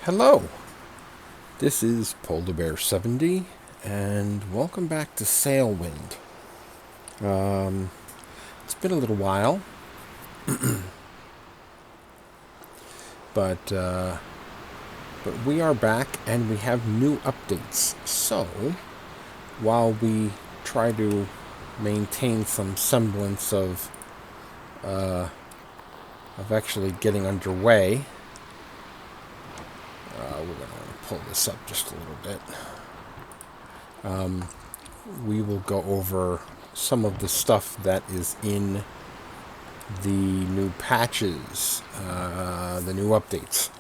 Hello, this is Polar Bear 70, and welcome back to Sailwind. It's been a little while, but we are back and we have new updates. So, while we try to maintain some semblance of actually getting underway, we're going to pull this up just a little bit. We will go over some of the stuff that is in the new patches, the new updates.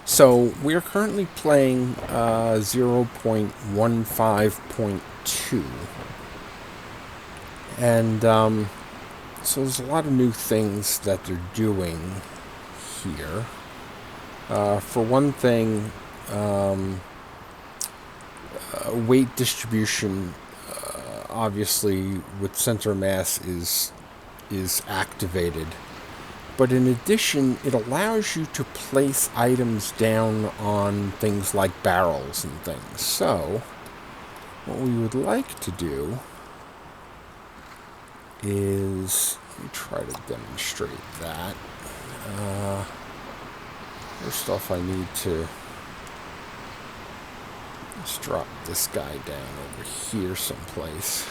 So we're currently playing 0.15.2, and so there's a lot of new things that they're doing here. For one thing, weight distribution, obviously with center mass is activated, but in addition, it allows you to place items down on things like barrels and things. So what we would like to do is, let me try to demonstrate that. First off, I need to just drop this guy down over here someplace.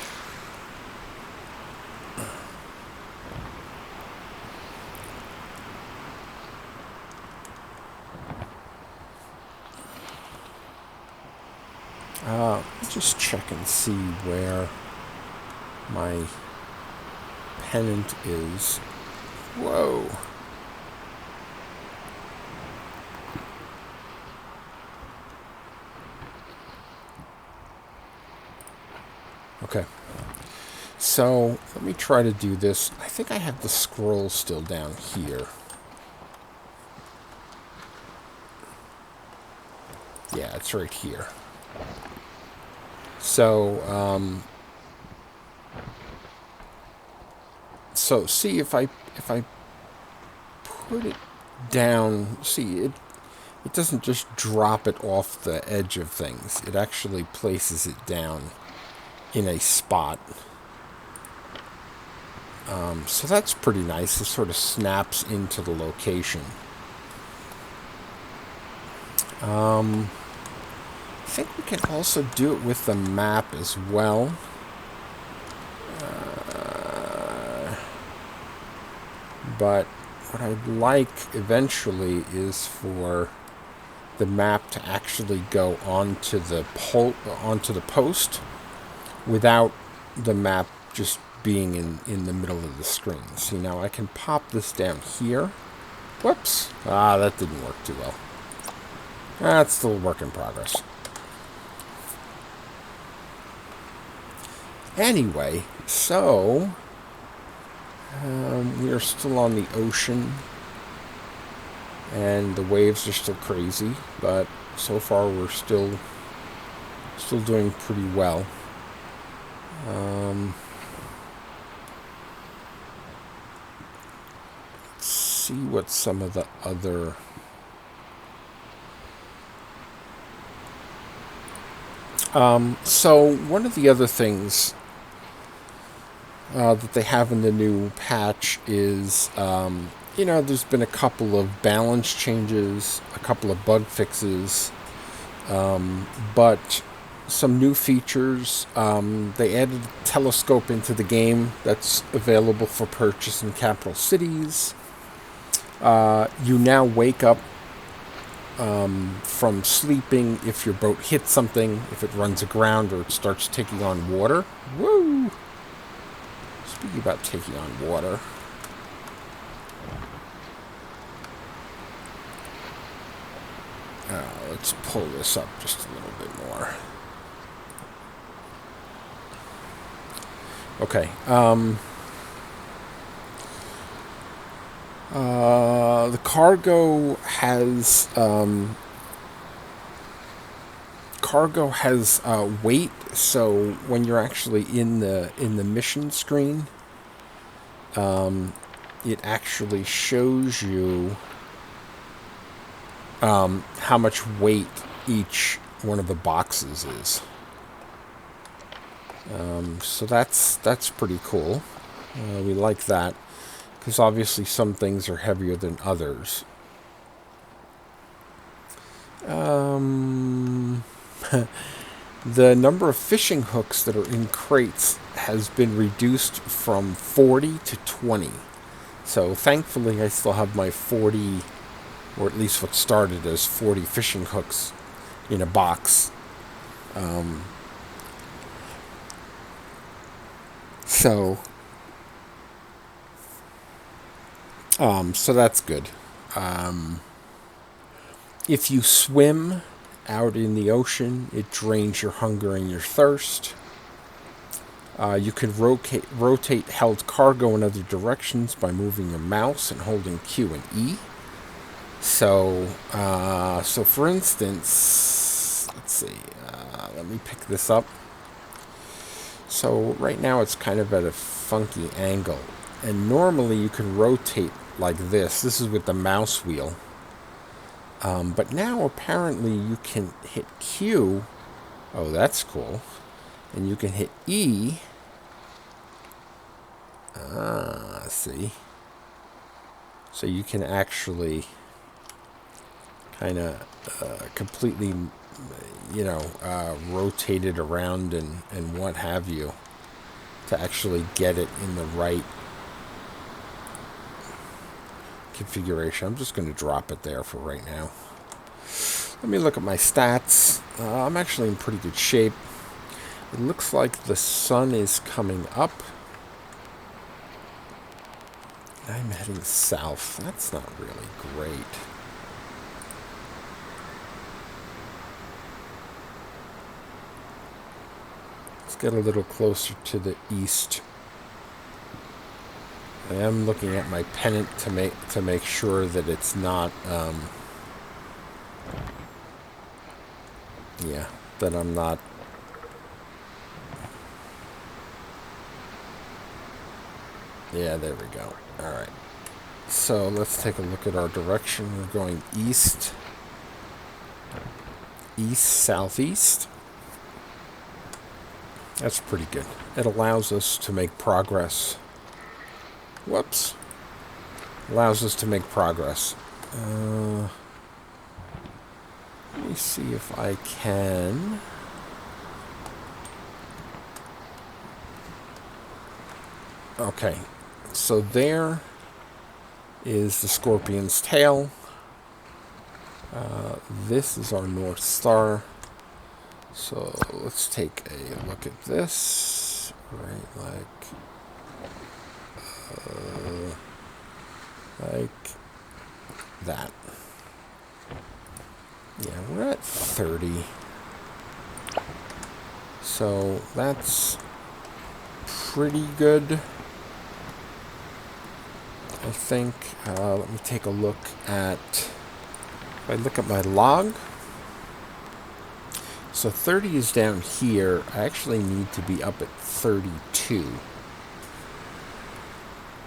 Just check and see where my pennant is. Whoa. Okay. So, let me try to do this. I think I have the scroll still down here. Yeah, it's right here. So, so see if I put it down, see it doesn't just drop it off the edge of things. It actually places it down in a spot. So that's pretty nice. It sort of snaps into the location. I think we can also do it with the map as well. But what I'd like eventually is for the map to actually go onto the post without the map just being in the middle of the screen. See, now I can pop this down here. Whoops. That didn't work too well. That's still a work in progress. Anyway, so we are still on the ocean, and the waves are still crazy, but so far we're still doing pretty well. Let's see what some of the other so one of the other things that they have in the new patch is, there's been a couple of balance changes, a couple of bug fixes, but some new features. They added a telescope into the game that's available for purchase in capital cities. You now wake up from sleeping if your boat hits something, if it runs aground, or it starts taking on water. Woo! Speaking about taking on water, let's pull this up just a little bit more. Okay. The cargo has weight, so when you're actually in the mission screen, it actually shows you how much weight each one of the boxes is. So that's pretty cool. We like that, because obviously some things are heavier than others. The number of fishing hooks that are in crates has been reduced from 40 to 20. So thankfully I still have my 40, or at least what started as 40 fishing hooks in a box. So that's good. If you swim out in the ocean, it drains your hunger and your thirst. You can rotate held cargo in other directions by moving your mouse and holding Q and E. So for instance, let's see. Let me pick this up. So right now it's kind of at a funky angle, and normally you can rotate like this. This is with the mouse wheel. But now apparently you can hit Q. Oh, that's cool. And you can hit E. See. So you can actually kind of completely, rotate it around and what have you to actually get it in the right configuration. I'm just going to drop it there for right now. Let me look at my stats. I'm actually in pretty good shape. It looks like the sun is coming up. I'm heading south. That's not really great. Let's get a little closer to the east. I am looking at my pennant to make sure that it's not that I'm not there we go. All right. So let's take a look at our direction. We're going east, southeast. That's pretty good. It allows us to make progress. Whoops. Allows us to make progress. Let me see if I can. Okay. So there is the scorpion's tail. This is our North Star. So let's take a look at this. Right, like that. Yeah, we're at 30. So that's pretty good, I think. Let me take a look at, if I look at my log. So 30 is down here. I actually need to be up at 32.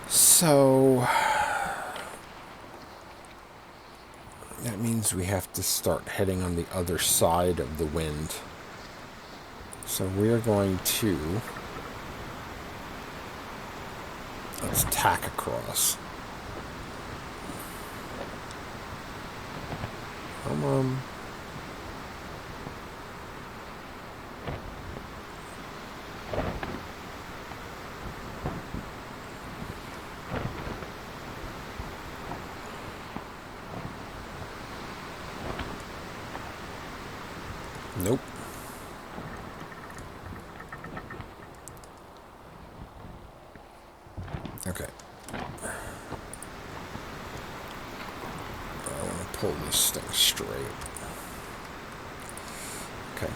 So that means we have to start heading on the other side of the wind. So we're going to, let's tack across. Come on. Nope. Okay. I want to pull this thing straight. Okay.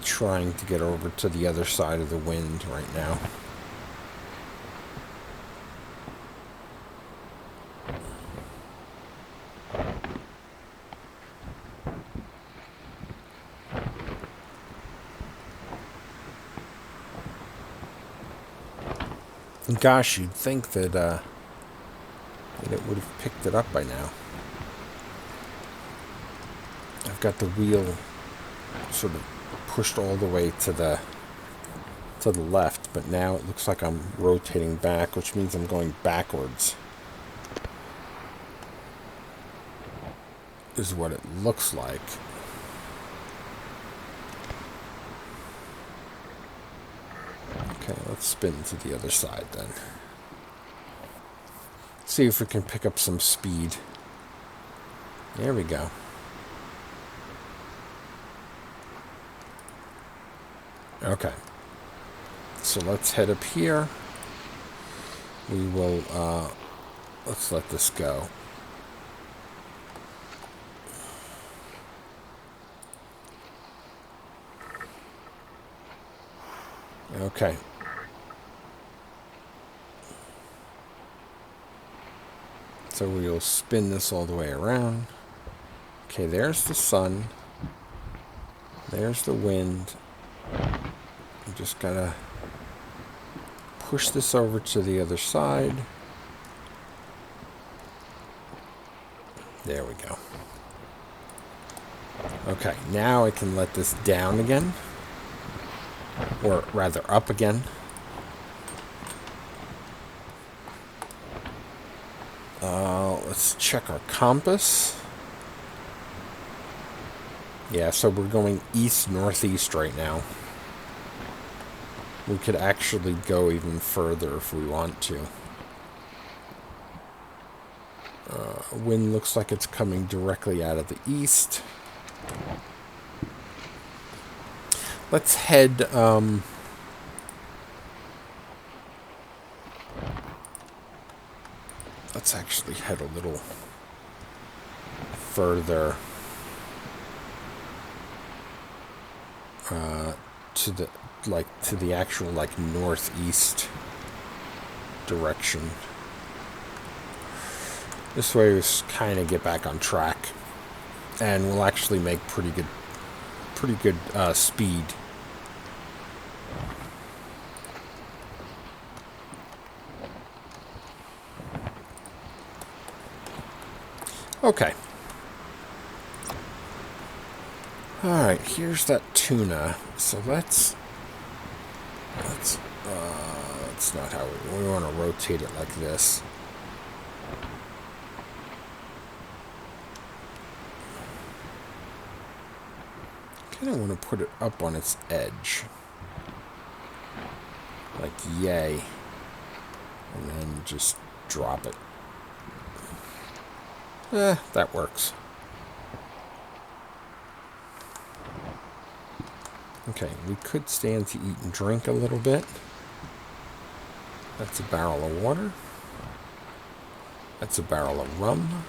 Trying to get over to the other side of the wind right now. Gosh, you'd think that it would have picked it up by now. I've got the wheel sort of pushed all the way to the left, but now it looks like I'm rotating back, which means I'm going backwards. Is what it looks like. Okay, let's spin to the other side then. See if we can pick up some speed. There we go. Okay. So let's head up here. We will, let's let this go. Okay. So we'll spin this all the way around. Okay, there's the sun. There's the wind. We just gotta push this over to the other side. There we go. Okay, now I can let this down again. Or rather, up again. Let's check our compass. Yeah, so we're going east-northeast right now. We could actually go even further if we want to. Wind looks like it's coming directly out of the east. Let's head... let's actually head a little further to the actual northeast direction. This way we kind of get back on track, and we'll actually make pretty good speed. Okay. Alright, here's that tuna. So that's not how we want to rotate it like this. Kind of want to put it up on its edge. Like yay. And then just drop it. That works. Okay, we could stand to eat and drink a little bit. That's a barrel of water. That's a barrel of rum.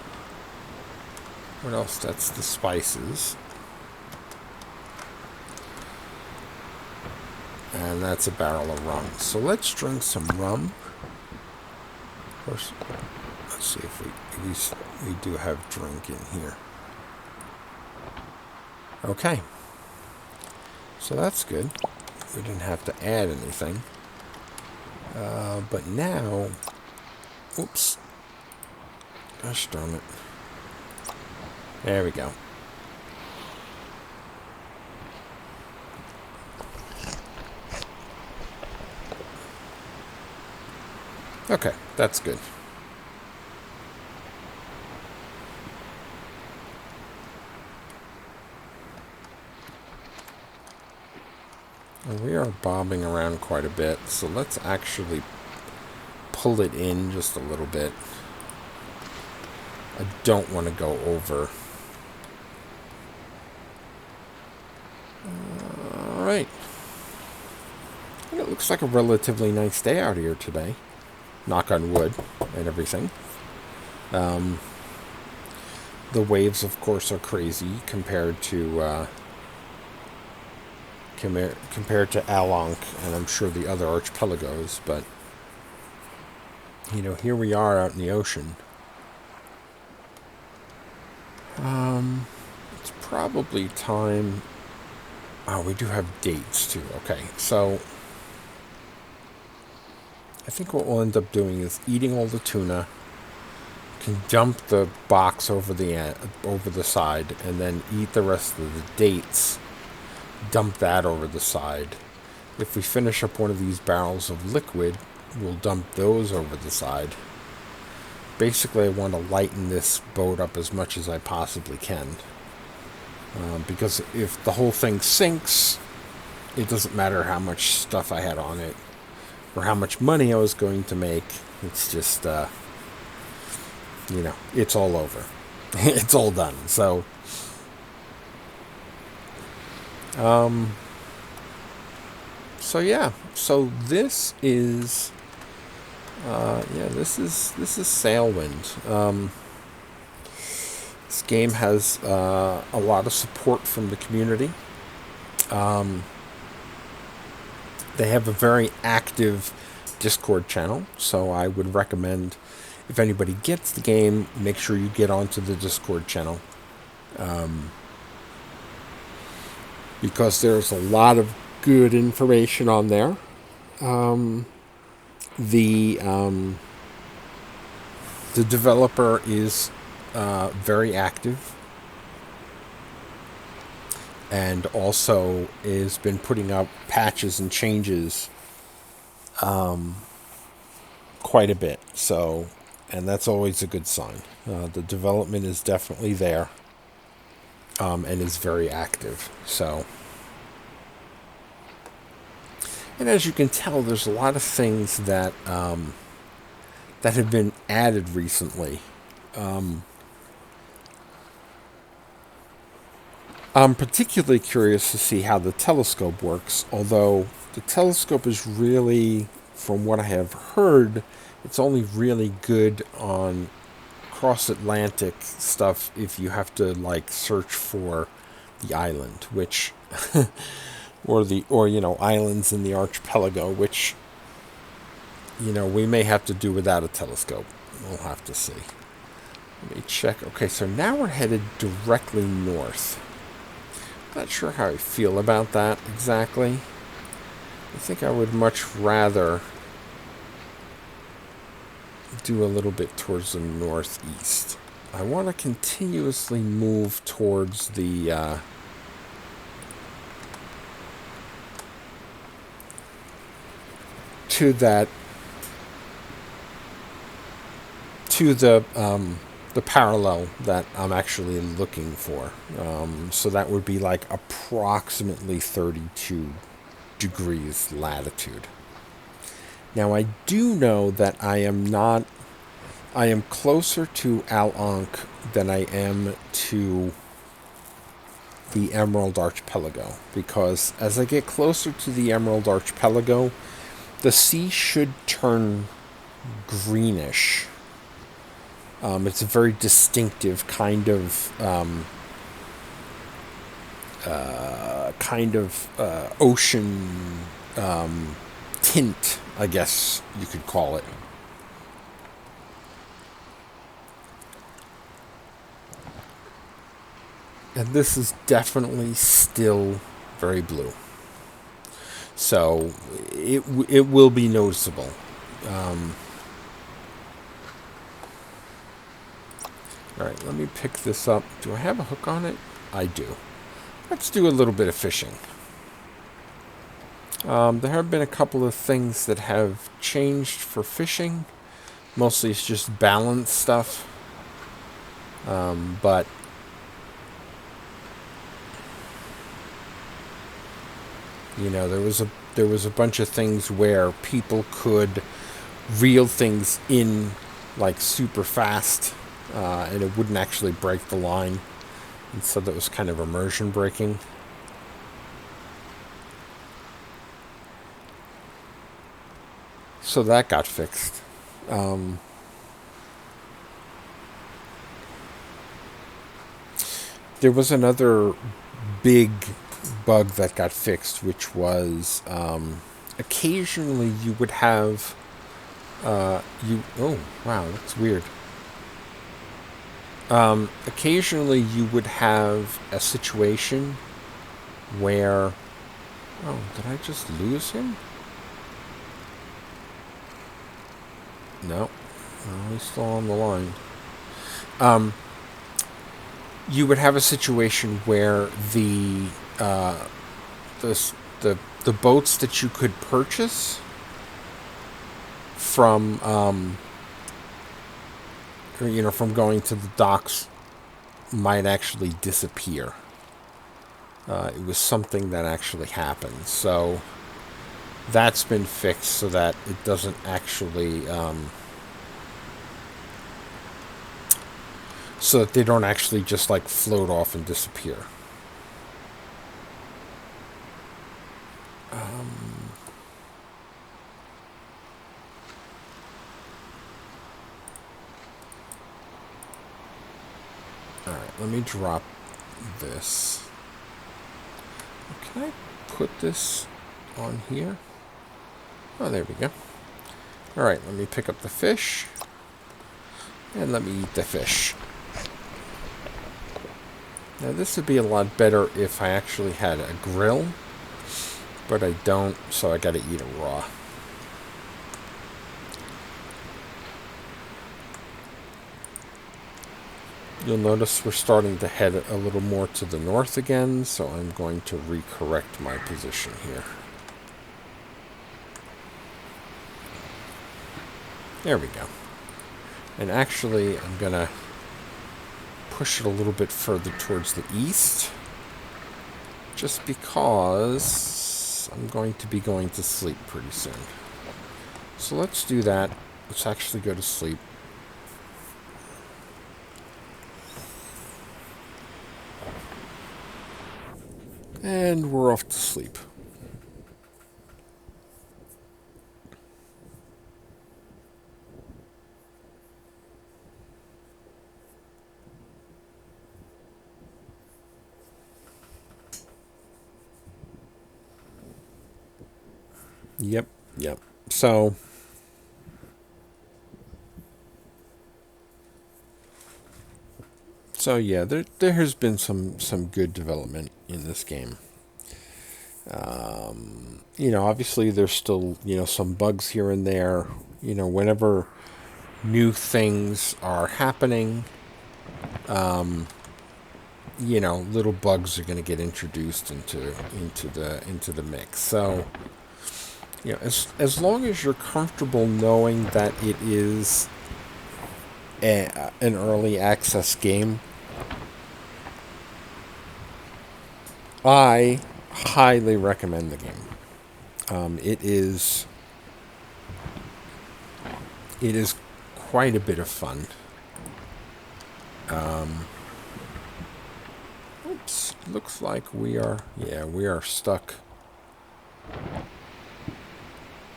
What else? That's the spices. And that's a barrel of rum. So let's drink some rum. First, let's see if we do have drink in here. Okay. So that's good. We didn't have to add anything. But now... Oops. Gosh darn it. There we go. Okay, that's good. We are bobbing around quite a bit, so let's actually pull it in just a little bit. I don't want to go over. Alright. And it looks like a relatively nice day out here today. Knock on wood and everything. The waves, of course, are crazy compared to Alonk, and I'm sure the other archipelagos, but here we are out in the ocean. It's probably time. Oh, we do have dates too. Okay, so I think what we'll end up doing is eating all the tuna, can dump the box over the side, and then eat the rest of the dates, dump that over the side. If we finish up one of these barrels of liquid, we'll dump those over the side. Basically, I want to lighten this boat up as much as I possibly can. Because if the whole thing sinks, it doesn't matter how much stuff I had on it or how much money I was going to make. It's just, it's all over. It's all done. So, yeah. So this is, this is Sailwind. This game has a lot of support from the community. They have a very active Discord channel, so I would recommend, if anybody gets the game, make sure you get onto the Discord channel. Because there's a lot of good information on there. The developer is very active, and also has been putting out patches and changes quite a bit. So, and that's always a good sign. The development is definitely there, and is very active. So, and as you can tell, there's a lot of things that that have been added recently. I'm particularly curious to see how the telescope works, although the telescope is really, from what I have heard, it's only really good on cross-Atlantic stuff if you have to, like, search for the island, which, or islands in the archipelago, which, we may have to do without a telescope. We'll have to see. Let me check. Okay, so now we're headed directly north. Not sure how I feel about that exactly. I think I would much rather do a little bit towards the northeast. I want to continuously move towards the to the parallel that I'm actually looking for. So that would be like approximately 32 degrees latitude. Now I do know that I am closer to Al Ankh than I am to the Emerald Archipelago, because as I get closer to the Emerald Archipelago, the sea should turn greenish. It's a very distinctive kind of ocean tint, I guess you could call it. And this is definitely still very blue. So it will be noticeable. Alright, let me pick this up. Do I have a hook on it? I do. Let's do a little bit of fishing. There have been a couple of things that have changed for fishing. Mostly it's just balance stuff. But there was a bunch of things where people could reel things in like super fast. And it wouldn't actually break the line. And so that was kind of immersion breaking. So that got fixed. There was another big bug that got fixed, which was occasionally you would have... oh, wow, that's weird. Occasionally you would have a situation where... Oh, did I just lose him? No. No, he's still on the line. You would have a situation where the the boats that you could purchase from from going to the docks might actually disappear. It was something that actually happened, so that's been fixed so that it doesn't actually so that they don't actually just like float off and disappear. Alright, let me drop this. Can I put this on here? Oh, there we go. Alright, let me pick up the fish. And let me eat the fish. Now, this would be a lot better if I actually had a grill. But I don't, so I gotta eat it raw. You'll notice we're starting to head a little more to the north again, so I'm going to recorrect my position here. There we go. And actually, I'm going to push it a little bit further towards the east, just because I'm going to be going to sleep pretty soon. So let's do that. Let's actually go to sleep. And we're off to sleep. Yep. So yeah, there has been some good development in this game. Obviously there's still, some bugs here and there. Whenever new things are happening, little bugs are going to get introduced into the mix. So, as long as you're comfortable knowing that it is an early access game, I highly recommend the game. It is quite a bit of fun. Oops, looks like we are stuck.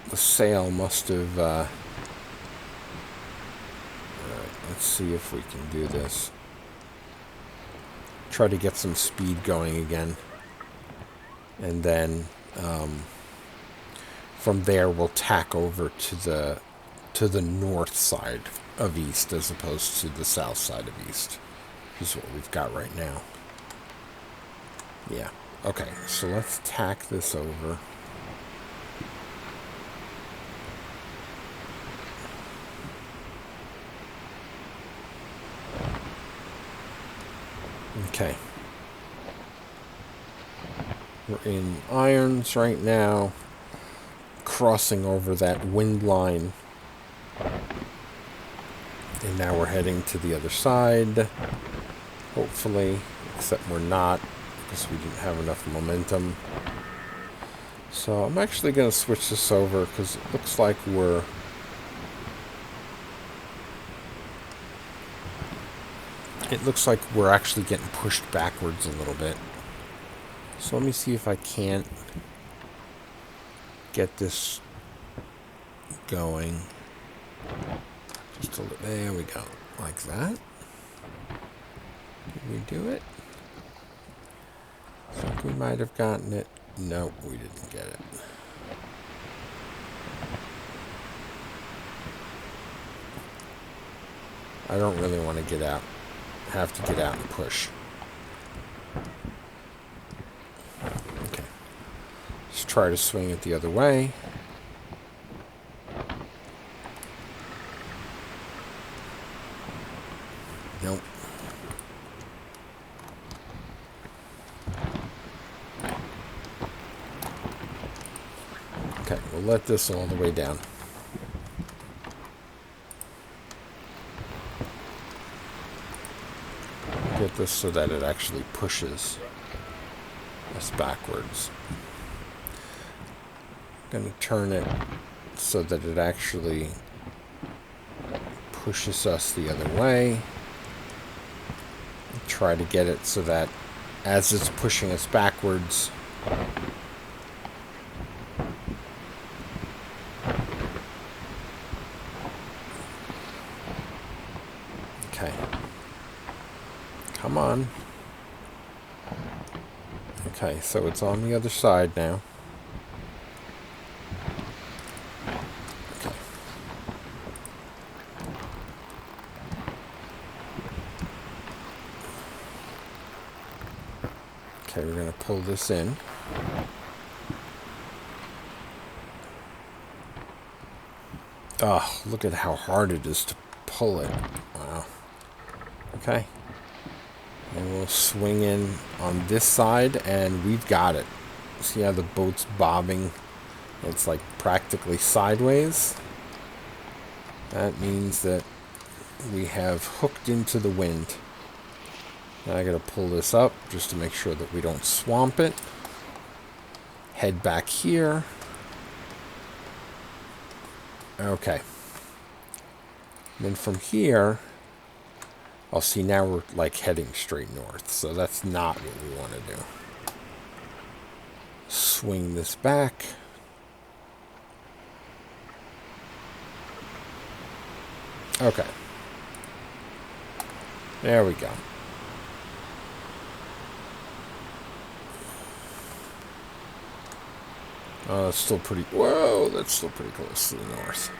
The sail must have, Alright, let's see if we can do this. Try to get some speed going again. And then, from there we'll tack over to the north side of east as opposed to the south side of east. Is what we've got right now. Yeah. Okay, so let's tack this over. Okay. We're in irons right now, crossing over that wind line. And now we're heading to the other side, hopefully, except we're not, because we didn't have enough momentum. So I'm actually going to switch this over, because it looks like we're actually getting pushed backwards a little bit. So let me see if I can't get this going. Just a little, there we go, like that. Did we do it? I think we might have gotten it. Nope, we didn't get it. I don't really want to get out. Have to get out and push. Okay. Let's try to swing it the other way. Okay, we'll let this all the way down. Get this so that it actually pushes us backwards. I'm going to turn it so that it actually pushes us the other way. Try to get it so that as it's pushing us backwards, okay. Come on. Okay, so it's on the other side now. Okay. Okay, we're going to pull this in. Oh, look at how hard it is to pull it. Wow. Okay. And we'll swing in on this side, and we've got it. See how the boat's bobbing? It's like practically sideways. That means that we have hooked into the wind. Now I gotta pull this up just to make sure that we don't swamp it. Head back here. Okay. And then from here, I'll see now we're like heading straight north, so that's not what we want to do. Swing this back. Okay. There we go. Oh, that's still pretty... Whoa, that's still pretty close to the north.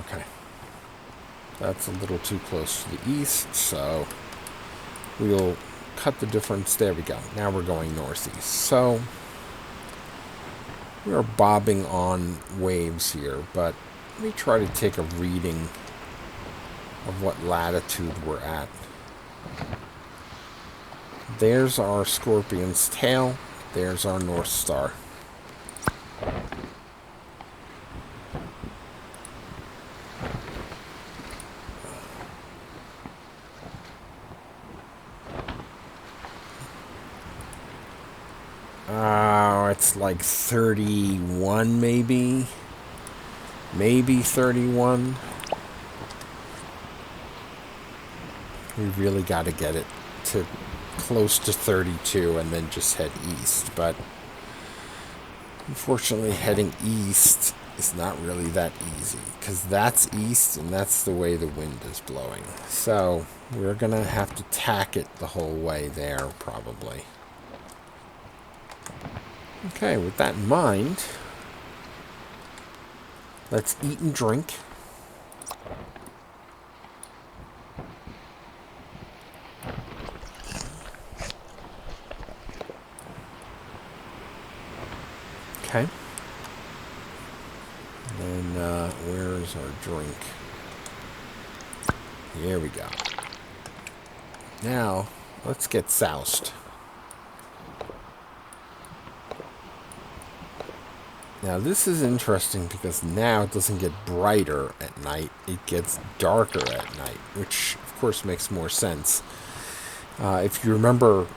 Okay. That's a little too close to the east, so we'll cut the difference. There we go. Now we're going northeast. So we are bobbing on waves here, but let me try to take a reading of what latitude we're at. There's our scorpion's tail. There's our North Star. It's like 31 maybe. Maybe 31. We really got to get it to close to 32 and then just head east. But unfortunately, heading east is not really that easy because that's east and that's the way the wind is blowing. So we're going to have to tack it the whole way there probably. Okay, with that in mind, let's eat and drink. Okay. And then, where's our drink? Here we go. Now, let's get soused. Now, this is interesting because now it doesn't get brighter at night. It gets darker at night, which, of course, makes more sense. If you remember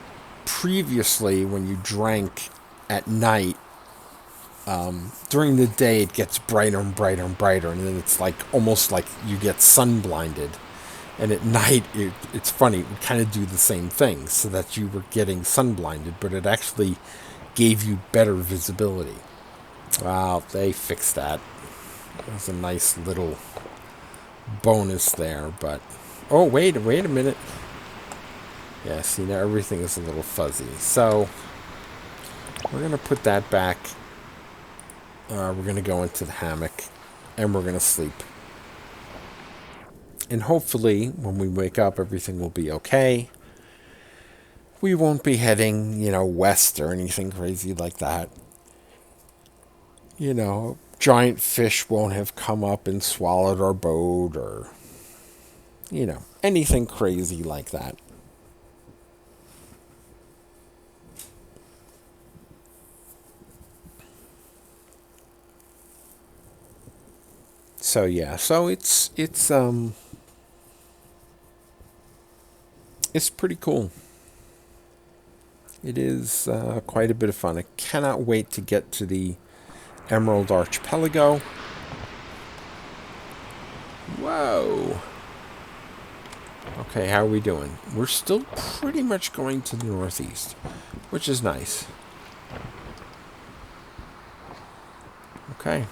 previously when you drank at night, during the day it gets brighter and brighter and brighter, and then it's like almost like you get sun blinded. And at night, it's funny, it would kind of do the same thing, so that you were getting sun blinded, but it actually gave you better visibility. Wow, they fixed that. It was a nice little bonus there, but... Oh, wait a minute. Yeah, see, now everything is a little fuzzy. So, we're going to put that back. We're going to go into the hammock, and we're going to sleep. And hopefully, when we wake up, everything will be okay. We won't be heading, west or anything crazy like that. Giant fish won't have come up and swallowed our boat or, anything crazy like that. So yeah, so it's pretty cool. It is quite a bit of fun. I cannot wait to get to the Emerald Archipelago. Whoa. Okay, how are we doing? We're still pretty much going to the northeast, which is nice. Okay.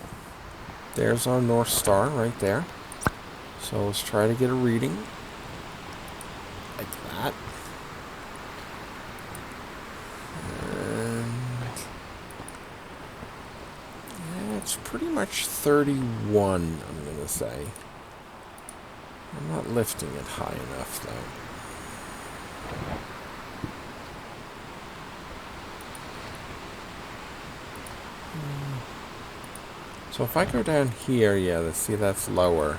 There's our North Star right there. So let's try to get a reading. Like that. And yeah, it's pretty much 31, I'm going to say. I'm not lifting it high enough, though. So if I go down here, yeah, let's see, that's lower.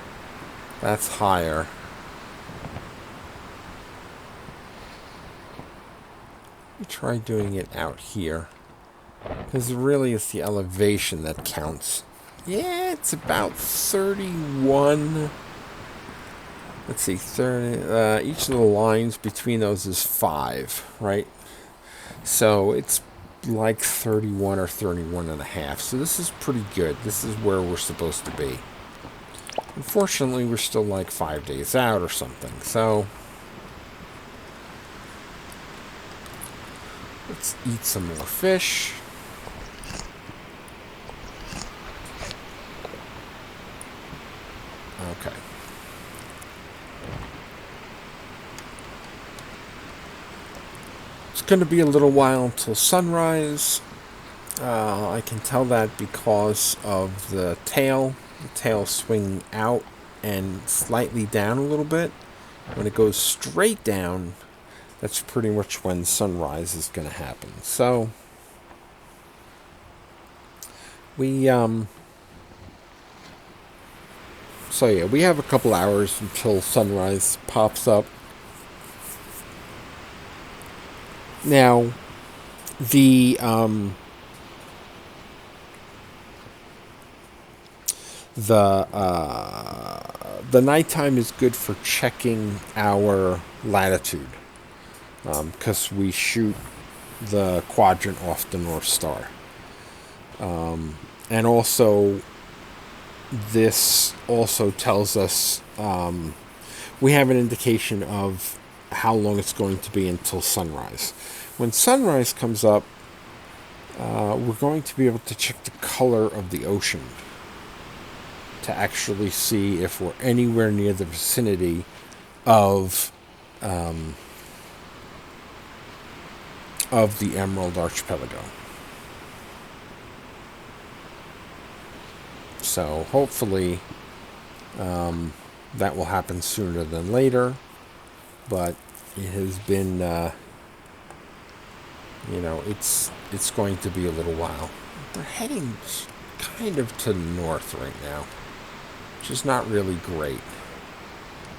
That's higher. Let me try doing it out here. Because really it's the elevation that counts. Yeah, it's about 31. Let's see, 30. Each of the lines between those is 5, right? So it's like 31 or 31 and a half. So this is pretty good. This is where we're supposed to be. Unfortunately, we're still like 5 days out or something. So let's eat some more fish. Okay. It's going to be a little while until sunrise. I can tell that because of the tail. The tail swinging out and slightly down a little bit. When it goes straight down, that's pretty much when sunrise is going to happen. So we we have a couple hours until sunrise pops up. Now, the nighttime is good for checking our latitude, because we shoot the quadrant off the North Star, and also this also tells us we have an indication of how long it's going to be until sunrise. When sunrise comes up, we're going to be able to check the color of the ocean to actually see if we're anywhere near the vicinity of the Emerald Archipelago. So hopefully that will happen sooner than later. But it has been, it's going to be a little while. We're heading kind of to the north right now, which is not really great.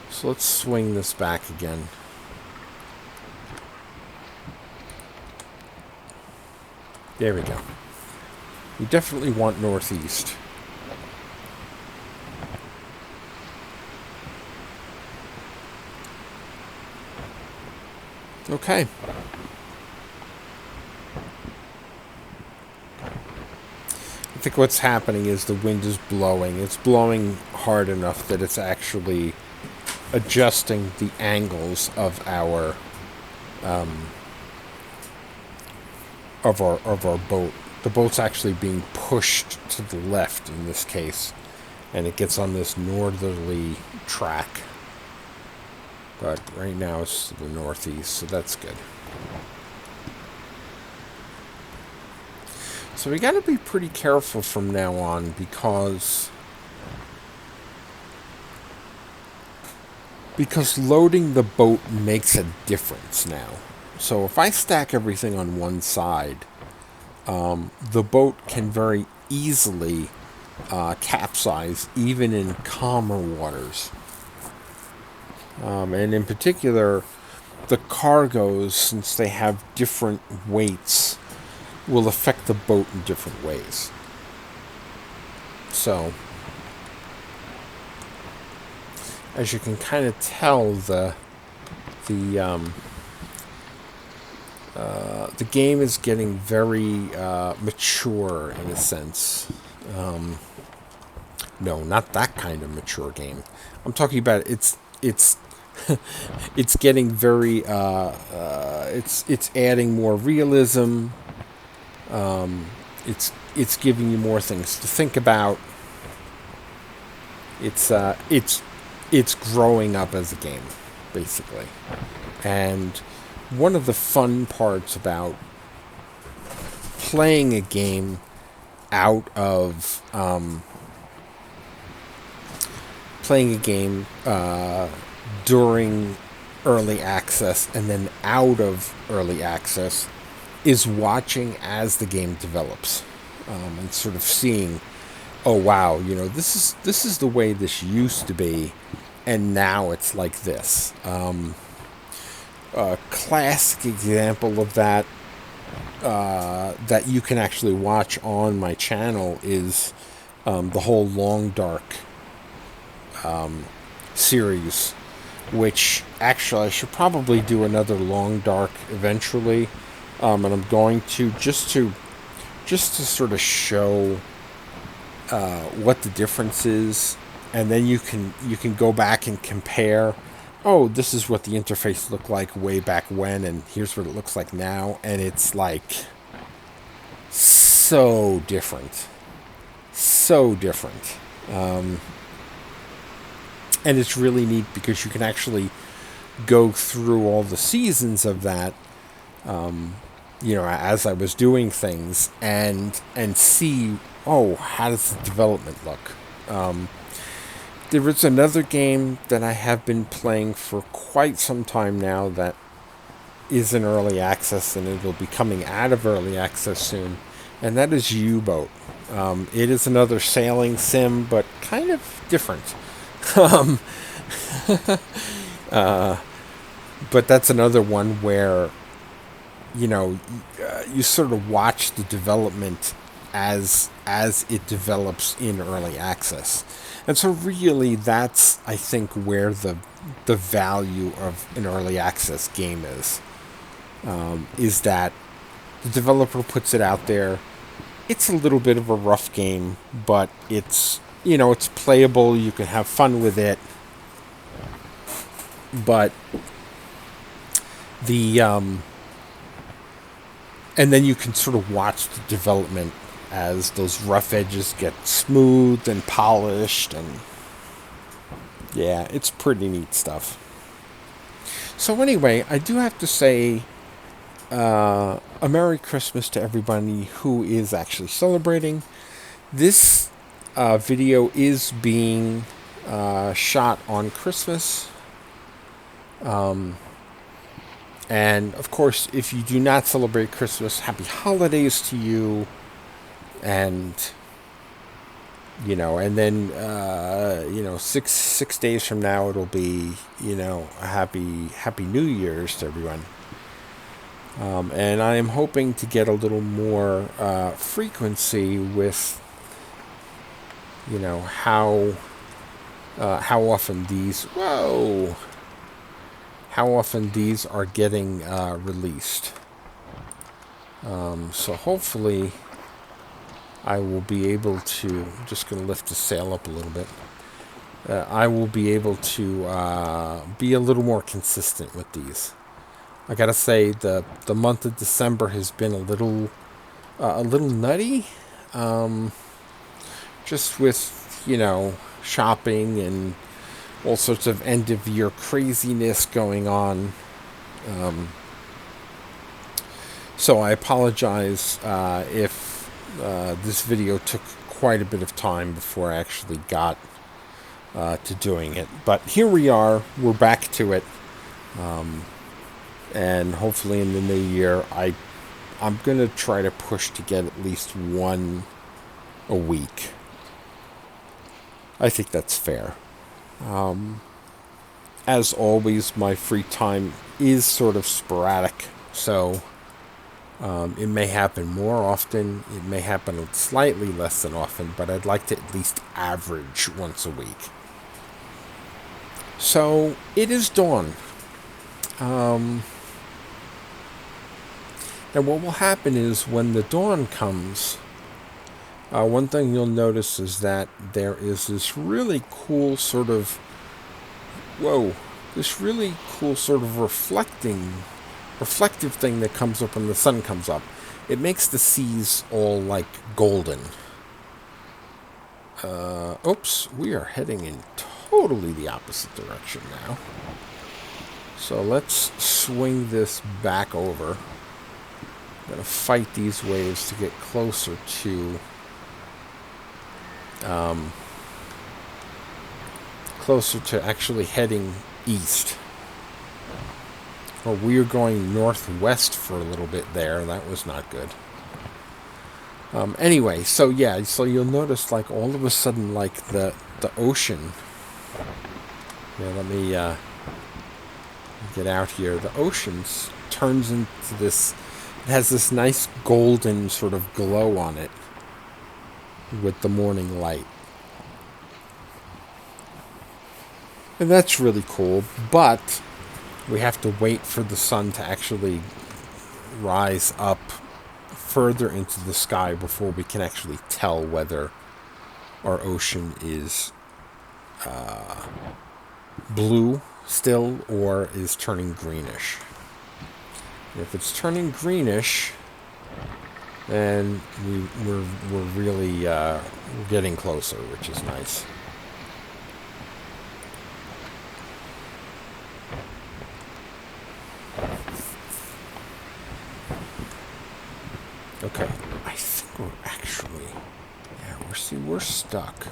So let's swing this back again. There we go. We definitely want northeast. Okay. I think what's happening is the wind is blowing. It's blowing hard enough that it's actually adjusting the angles of our boat. The boat's actually being pushed to the left in this case, and it gets on this northerly track. But right now it's to the northeast, so that's good. So we got to be pretty careful from now on because loading the boat makes a difference now. So if I stack everything on one side, the boat can very easily capsize even in calmer waters. And in particular, the cargoes, since they have different weights, will affect the boat in different ways. So as you can kind of tell, the the game is getting very mature in a sense. No, not that kind of mature game. I'm talking about it's it's getting very it's adding more realism. It's giving you more things to think about. It's growing up as a game, basically. And one of the fun parts about playing a game out of playing a game during early access and then out of early access is watching as the game develops, and sort of seeing, oh wow, this is the way this used to be, and now it's like this. A classic example of that that you can actually watch on my channel is the whole Long Dark series, which actually I should probably do another Long Dark eventually, and I'm going to just to sort of show what the difference is, and then you can go back and compare. Oh, this is what the interface looked like way back when, and here's what it looks like now, and it's like so different, so different. And it's really neat because you can actually go through all the seasons of that, as I was doing things, and see, oh, how does the development look? There is another game that I have been playing for quite some time now that is in early access, and it'll be coming out of early access soon, and that is U-Boat. It is another sailing sim, but kind of different. But that's another one where, you sort of watch the development as it develops in early access. And so really that's, I think, where the value of an early access game is that the developer puts it out there. It's a little bit of a rough game, but it's playable. You can have fun with it. But and then you can sort of watch the development as those rough edges get smoothed and polished, and yeah, it's pretty neat stuff. So anyway, I do have to say a Merry Christmas to everybody who is actually celebrating. This video is being shot on Christmas. And of course, if you do not celebrate Christmas, happy holidays to you. And and then 6 days from now it'll be a happy New Year's to everyone. And I am hoping to get a little more frequency with how often these are getting released. So hopefully I will be able to, I'm just going to lift the sail up a little bit. I will be able to be a little more consistent with these. I gotta say, the month of December has been a little nutty, just with shopping and all sorts of end of year craziness going on. So I apologize if this video took quite a bit of time before I actually got to doing it. But here we are. We're back to it. And hopefully in the new year, I'm going to try to push to get at least one a week. I think that's fair. As always, my free time is sort of sporadic, so it may happen more often, it may happen slightly less than often, but I'd like to at least average once a week. So it is dawn. And what will happen is when the dawn comes, one thing you'll notice is that there is this really cool sort of, this really cool sort of reflective thing that comes up when the sun comes up. It makes the seas all like golden. Oops, we are heading in totally the opposite direction now. So let's swing this back over. I'm going to fight these waves to get closer to actually heading east. Well, we were going northwest for a little bit there. That was not good. Anyway, so yeah, so you'll notice like all of a sudden like the ocean. Yeah, let me get out here. The ocean turns into this. It has this nice golden sort of glow on it with the morning light. And that's really cool, but we have to wait for the sun to actually rise up further into the sky before we can actually tell whether our ocean is blue still or is turning greenish. If it's turning greenish, then we're really getting closer, which is nice. Okay, I think we're actually, we're stuck.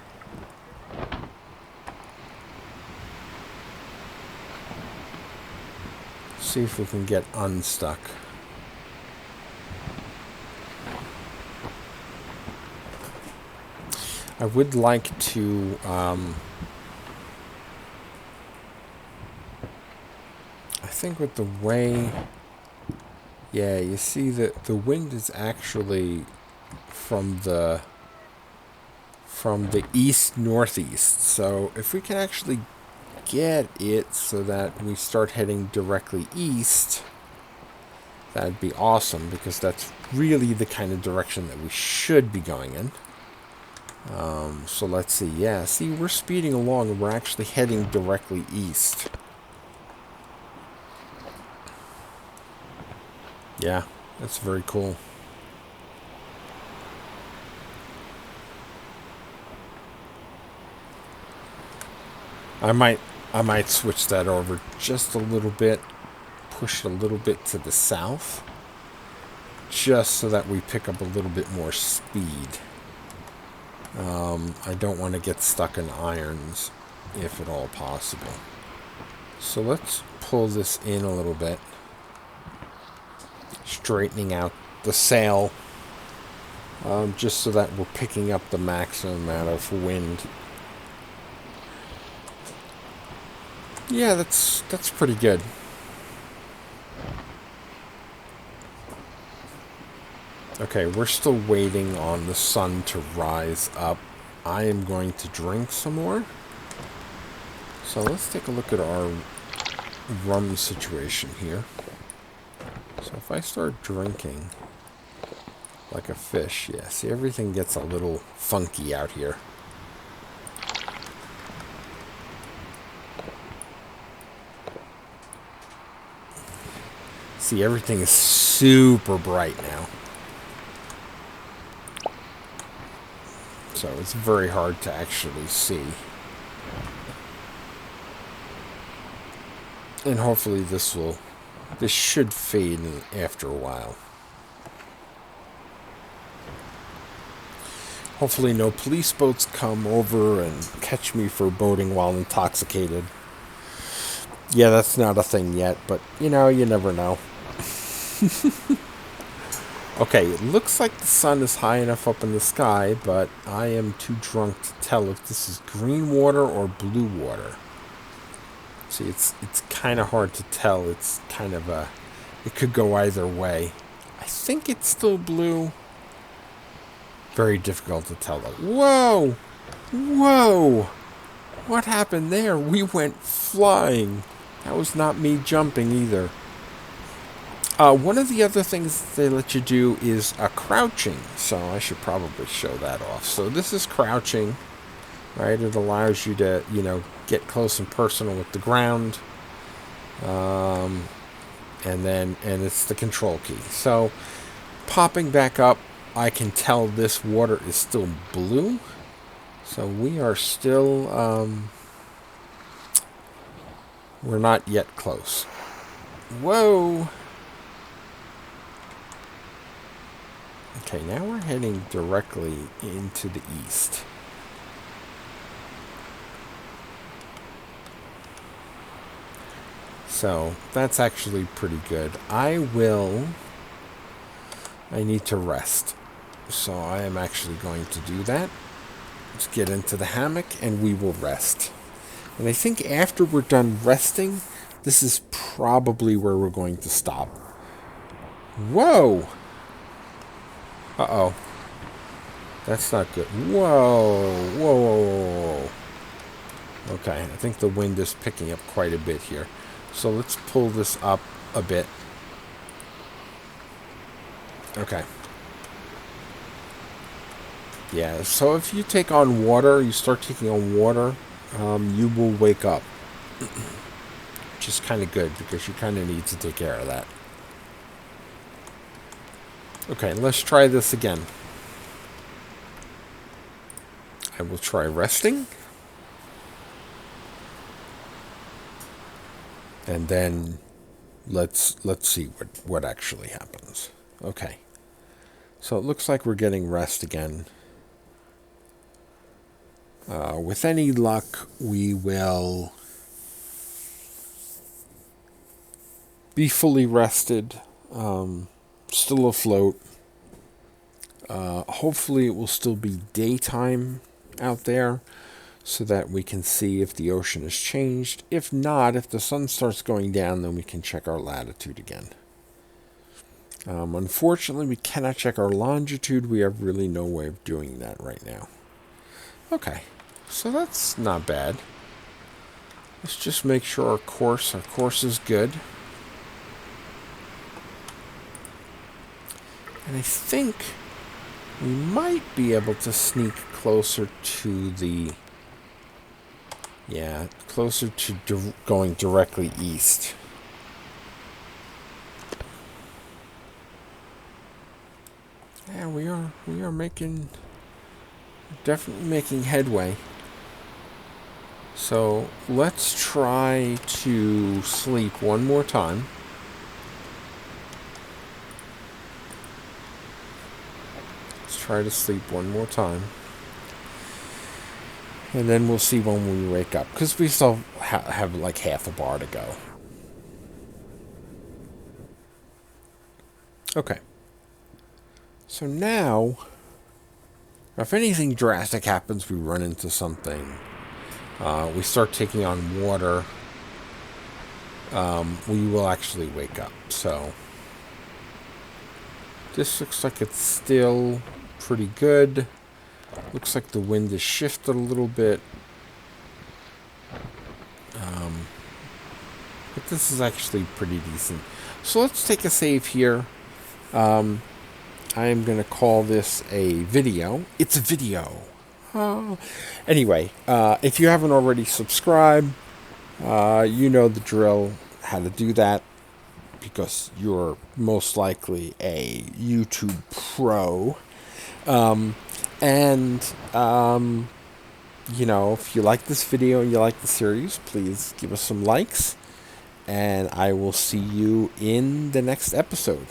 See if we can get unstuck. I would like to I think with the way, yeah, you see that the wind is actually from the east northeast. So if we can actually get it so that we start heading directly east, that'd be awesome, because that's really the kind of direction that we should be going in. So let's see. Yeah, see, we're speeding along and we're actually heading directly east. Yeah, that's very cool. I might switch that over just a little bit, push it a little bit to the south, just so that we pick up a little bit more speed. I don't want to get stuck in irons, if at all possible. So let's pull this in a little bit, straightening out the sail, just so that we're picking up the maximum amount of wind. Yeah, that's pretty good. Okay, we're still waiting on the sun to rise up. I am going to drink some more. So let's take a look at our rum situation here. So if I start drinking like a fish, yeah, see, everything gets a little funky out here. See, everything is super bright now. So it's very hard to actually see. And hopefully this should fade after a while. Hopefully no police boats come over and catch me for boating while intoxicated. Yeah, that's not a thing yet, but you never know. Okay, it looks like the sun is high enough up in the sky, but I am too drunk to tell if this is green water or blue water. See, it's kind of hard to tell. It's kind of it could go either way. I think it's still blue. Very difficult to tell though. Whoa! Whoa! What happened there? We went flying. That was not me jumping either. One of the other things they let you do is crouching. So I should probably show that off. So this is crouching, right? It allows you to, get close and personal with the ground. And it's the control key. So popping back up, I can tell this water is still blue. So we are still, we're not yet close. Whoa! Okay, now we're heading directly into the east. So that's actually pretty good. I need to rest. So I am actually going to do that. Let's get into the hammock and we will rest. And I think after we're done resting, this is probably where we're going to stop. Whoa! Uh-oh. That's not good. Whoa! Whoa, whoa, whoa, whoa. Okay, I think the wind is picking up quite a bit here. So let's pull this up a bit. Okay. Yeah, so if you take on water, you start taking on water, you will wake up. Which is kind of good because you kind of need to take care of that. Okay, let's try this again. I will try resting. And then let's see what actually happens. Okay. So it looks like we're getting rest again. With any luck, we will be fully rested, still afloat. Hopefully it will still be daytime out there so that we can see if the ocean has changed. If not, if the sun starts going down, then we can check our latitude again. Unfortunately, we cannot check our longitude. We have really no way of doing that right now. Okay, so that's not bad. Let's just make sure our course is good. And I think we might be able to sneak closer to the... Yeah, closer to going directly east. Yeah, we are definitely making headway. So let's try to sleep one more time. Let's try to sleep one more time. And then we'll see when we wake up. Because we still have like half a bar to go. Okay. So now, if anything drastic happens, we run into something, we start taking on water, we will actually wake up. So this looks like it's still pretty good. Looks like the wind has shifted a little bit. But this is actually pretty decent. So let's take a save here. I am going to call this a video. It's a video. Anyway, if you haven't already subscribed, you know the drill, how to do that, because you're most likely a YouTube pro. If you like this video and you like the series, please give us some likes. And I will see you in the next episode.